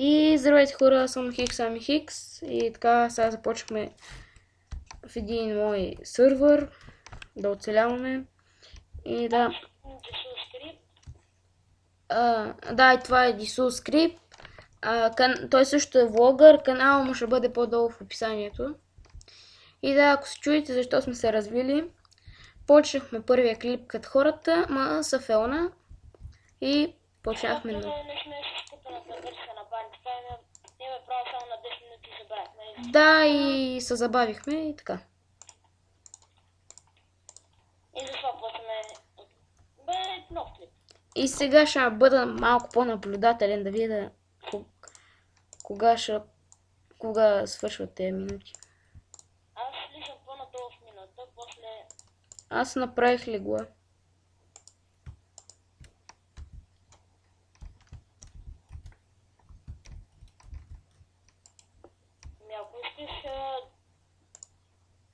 И здравейте хора, аз съм Хикс, Ами Хикс и така сега започнахме в един мой сървър да оцеляваме и да... Да, и това е Дису Скрип. Той също е влогър, канала му ще бъде по-долу в описанието. И да, ако се чуете защо сме се развили, почнахме първия клип като хората, ма са фелна и почнахме на... Да, и се забавихме и така. И затова почваме. Бе, нов клип. И сега ще бъда малко по-наблюдателен да видя кога свършват тези минути. Аз влизам по-надолу в минута, после... Аз направих легла. Ако искаш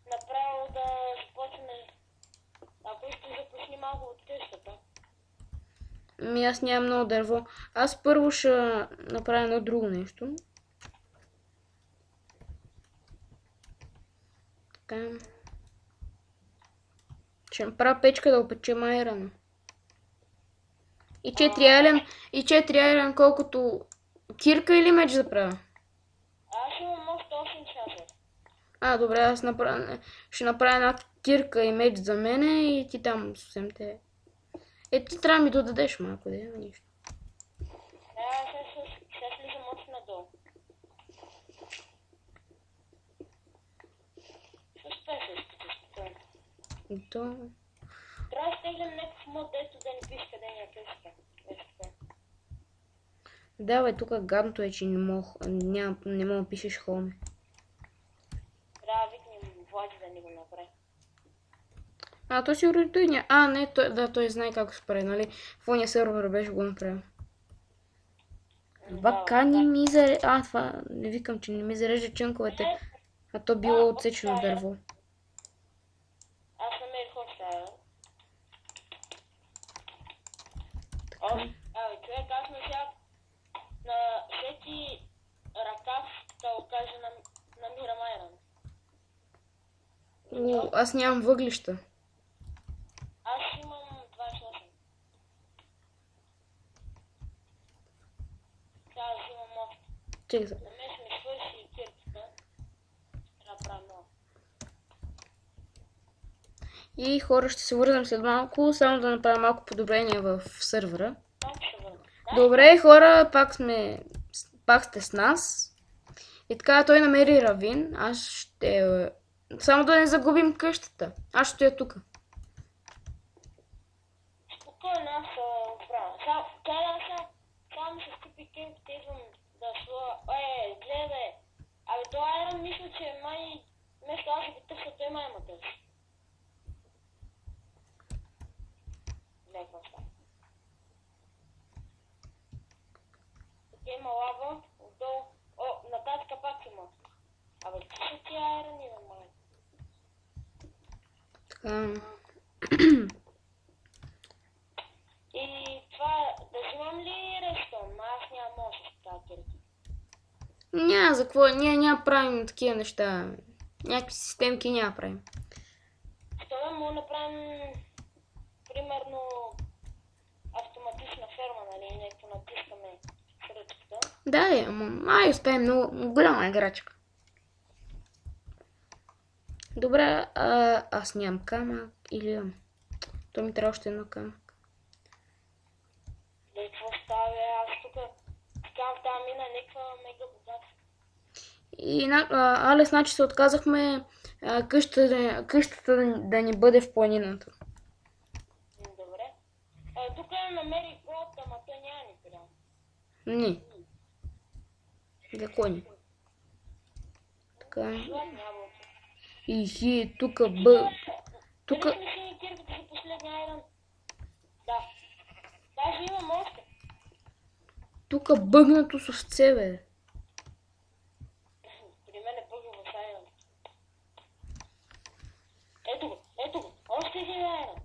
направо да започне... Ако искаш започни малко от къщата. Аз нямам много дърво. Аз първо ще направя едно друго нещо. Така. Ще направя печка да опечем айрана. И 4 айран, колкото кирка или меч да правя? Аз имам още 8 часа. Добре, аз ще направя една кирка и меч за мене и ти там съвсем те... Ти трябва да ми додадеш малко, да има нищо. Сега слизам още надолу. С това се изпиташ спокойно. То... Трябва да стеглям някакъв мод, дето да не пише къде ни е къщата. Да, бе, тук гадното е, че не мога да пишеш хоме. Трябва да викнем Влади да ни го направи. Той си той няма. Не, той знае как се прави, нали? В ония сервер беше го направил. Бака не ми зарежда... това не викам, че не ми зарежда чънковете. А то било отсечено дърво. Аз намерих още айрон. Човек, аз на всеки ръкав да го кажа намирам айрон. Аз нямам въглища. Аз имам 28. Сега взимам още. Чекай се. На мен ще ми свърши и кирката. Трябва да правя много. И хора, ще се върнем след малко, само да направя малко подобрение в сървъра. Малко ще върна. Добре, хора, пак сте с нас. И така той намери равин. Аз ще... Само да не загубим къщата. Аз ще я тук. Спокойно, аз се оправя. Само се скъпи кемпите, идвам да слова. Гледай. Това айрон мисля, че май... Вместо аз го търся, той май ма търси. Гледай какво става. Тук има лава, отдолу. Нататък пак има. Ти са тия айрони, май. Така... И това, да взимам ли рестон? Аз нямам още с тази кирка. Няма за какво, ние няма правим такива неща. Някакви системки няма правим. Що да му направим, примерно, автоматична ферма, нали, някакво натискаме ръчката. Да, ама успеем, много голяма играчка. Добре, аз нямам камък или имам. То ми трябва още едно камък. Какво става, аз тук в тази мина някаква мега богата. И Алес, значи се отказахме къщата да ни бъде в планината. Добре. Тук намерих голод, ама той няма ни прямо. Не. Какво ни? Така. И тук Тук... Дали сме си ни кирката за последния айрон? Да. Даже имам още. Тук бъгнато с овце, бе. При мен е бъгнато с айрон. Ето го. Още един айрон.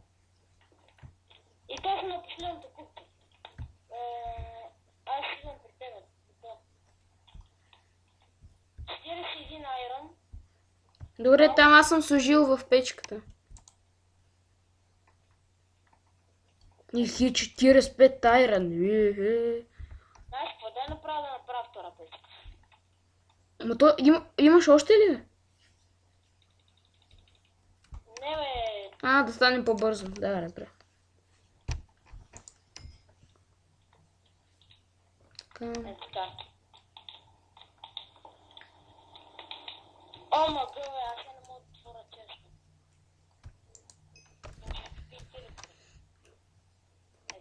И точно на последната купка. Аз идвам при тебе. Добре, там аз съм служил в печката. Ихи 45 айран. Знаеш какво, дай направо да направя втора печка. Ма то имаш още ли? Бе? Не бе, Да стане по-бързо. Да, разбрах. Така. е така. О, мъгъл, аз не мога да отворя честно.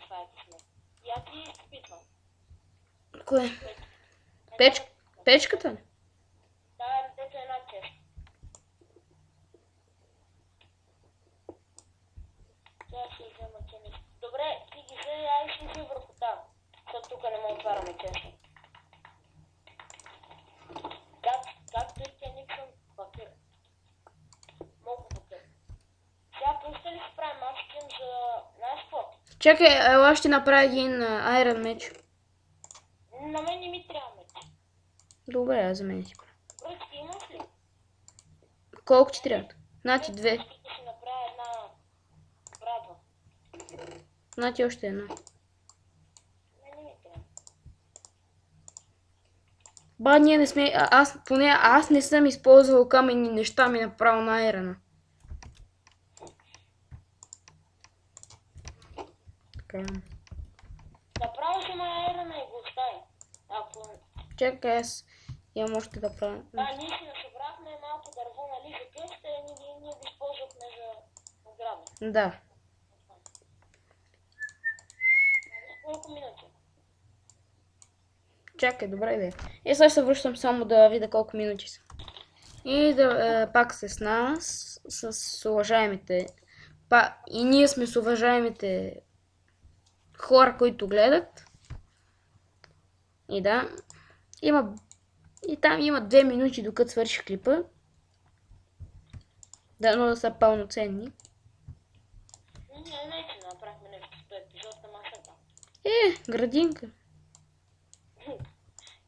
Това е късмет. Я ти изпитвам. Кое? Печката? Давай на дето една чест. Сега ще взема чест. Добре, ти ги взе, я ще си върху там. Защото тук не мога да отваряме честно. Както и те Никсън пакир. Много пакир. Сега просто ли си правим маскен за наш спорт? Чакай, ела ще направя един айрон меч. На мен не ми трябва меч. Добре, аз за мен си правя. Бръчки имаш ли? Колко ти трябва? Значи две. Ще си направя една брадва. Значи още една. Не ми трябва. Ба, ние не сме... Поне аз не съм използвал каменни неща ми направо на айрона. Така. Направо си айрона и го остави. Ако... Чакай, аз имам още да правя. Да, ние си насъбрахме малко дърво, нали, за къща и ние го използвахме за ограда. Да. Колко минути? Чакай, добре де. И сега се връщам само да видя колко минути са. И да пак с нас, с уважаемите. И ние сме с уважаемите хора, които гледат. И да. И там има 2 минути докато свърши клипа. Дано да са пълноценни. Не, че направихме нещо с този епизод на масата. Градинка.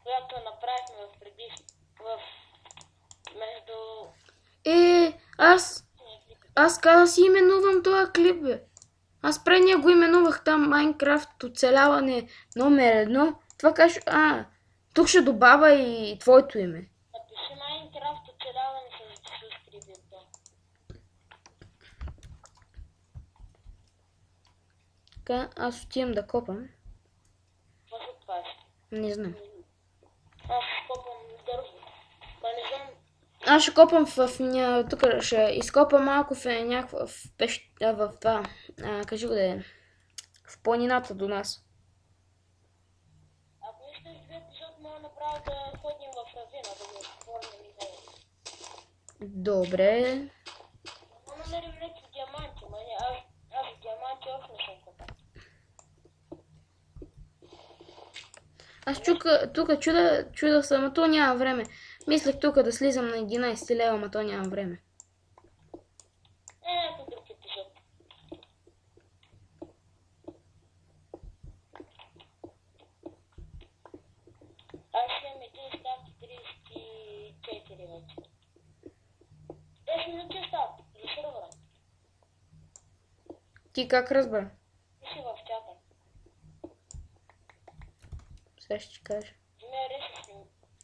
Която направихме между... Аз каза си именувам този клип, бе. Аз предния го именувах там Майнкрафт оцеляване номер 1. Това кажеш, тук ще добавя и твоето име. Напиши Майнкрафт оцеляване с скрипта. Така, аз отивам да копам. Какво се правиш? Не знам. Аз копам дърво. Не знам. Аз ще копам тук ще изкопам малко в някаква в това. Кажи го да е. В планината до нас. Ако искаш в епизод, мога направо да ходим в равина, да го отворим и да... Добре. Но намерим някакви диаманти, аз диаманти още не съм копал. Аз тук чуда съм, а то няма време. Мислех тук да слизам на 11 лева, ама то няма време. Някакъв друг епизод. Аз имам един ставки 34 вече. 10 минути остават за сървъра. Ти как разбра? Ти си в чата. Сега ще ти кажа. Не, реши си.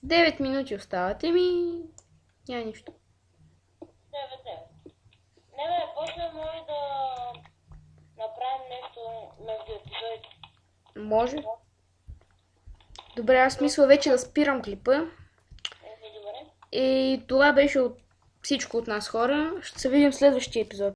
9 минути остават няма нищо. 9. Не бе, после може да направим нещо между епизодите. Може. Добре, аз мисля вече да спирам клипа. Добре. И това беше всичко от нас, хора. Ще се видим в следващия епизод.